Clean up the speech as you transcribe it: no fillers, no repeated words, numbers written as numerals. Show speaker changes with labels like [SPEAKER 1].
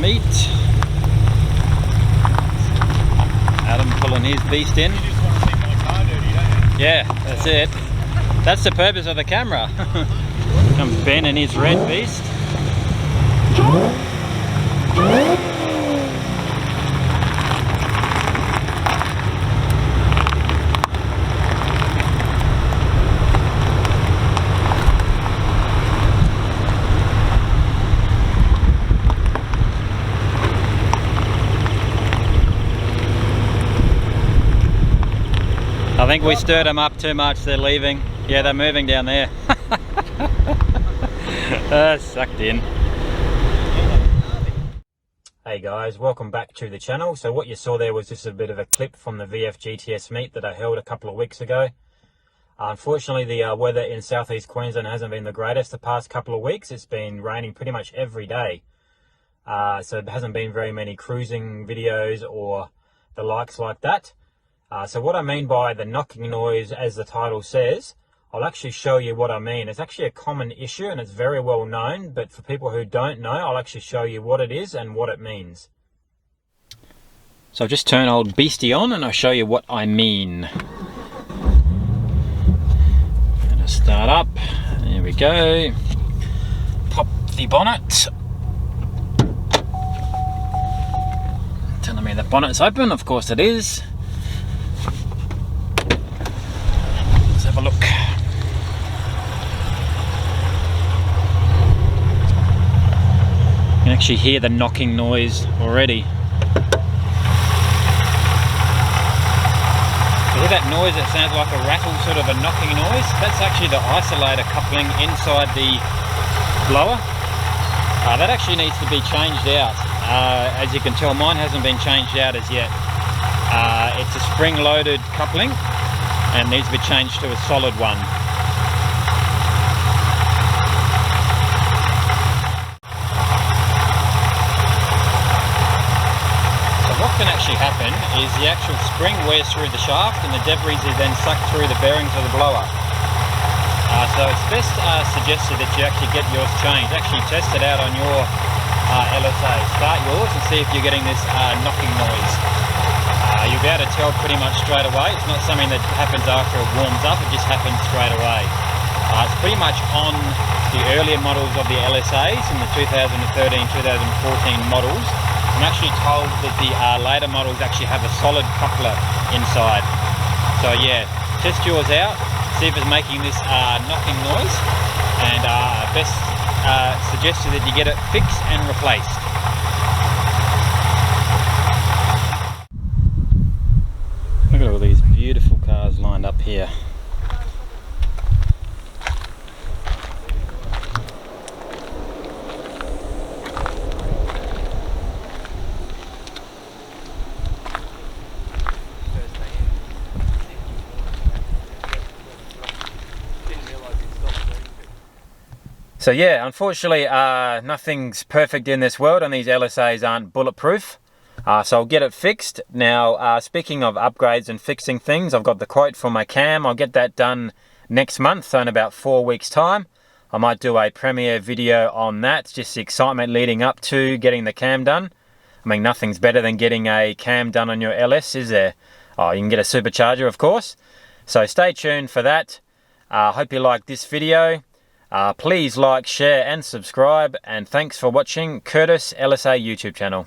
[SPEAKER 1] heat. Adam pulling his beast in.
[SPEAKER 2] You just want to see my car dirty, don't you?
[SPEAKER 1] Yeah, that's it. That's the purpose of the camera. Comes Ben and his red beast. I think we stirred them up too much, they're leaving. Yeah, they're moving down there. Sucked in. Hey guys, welcome back to the channel. So what you saw there was just a bit of a clip from the VF GTS meet that I held a couple of weeks ago. Unfortunately, the weather in southeast Queensland hasn't been the greatest the past couple of weeks. It's been raining pretty much every day. So there hasn't been very many cruising videos or the likes like that. So what I mean by the knocking noise, as the title says, I'll actually show you what I mean. It's actually a common issue and it's very well known, but for people who don't know, I'll actually show you what it is and what it means. So I'll just turn old Beastie on and I'll show you what I mean. Gonna start up, there we go. Pop the bonnet. Telling me the bonnet's open, of course it is. Let's have a look. You can actually hear the knocking noise already. You hear that noise that sounds like a rattle, sort of a knocking noise? That's actually the isolator coupling inside the blower. That actually needs to be changed out. As you can tell, mine hasn't been changed out as yet. It's a spring-loaded coupling and needs to be changed to a solid one. So what can actually happen is the actual spring wears through the shaft and the debris is then sucked through the bearings of the blower. So it's best suggested that you actually get yours changed. Actually test it out on your LSA. Start yours and see if you're getting this knocking noise. You'll be able to tell pretty much straight away. It's not something that happens after it warms up, it just happens straight away. It's pretty much on the earlier models of the LSAs in the 2013-2014 models. I'm actually told that the later models actually have a solid coupler inside. So yeah, test yours out, see if it's making this knocking noise, and best suggested that you get it fixed and replaced. Look at all these beautiful cars lined up here. So yeah, unfortunately nothing's perfect in this world and these LSAs aren't bulletproof. So I'll get it fixed. Now, speaking of upgrades and fixing things, I've got the quote for my cam. I'll get that done next month, so in about 4 weeks' time. I might do a premiere video on that, just the excitement leading up to getting the cam done. I mean, nothing's better than getting a cam done on your LS, is there? Oh, you can get a supercharger, of course. So stay tuned for that. Hope you liked this video. Please like, share and subscribe. And thanks for watching Curtis LSA YouTube channel.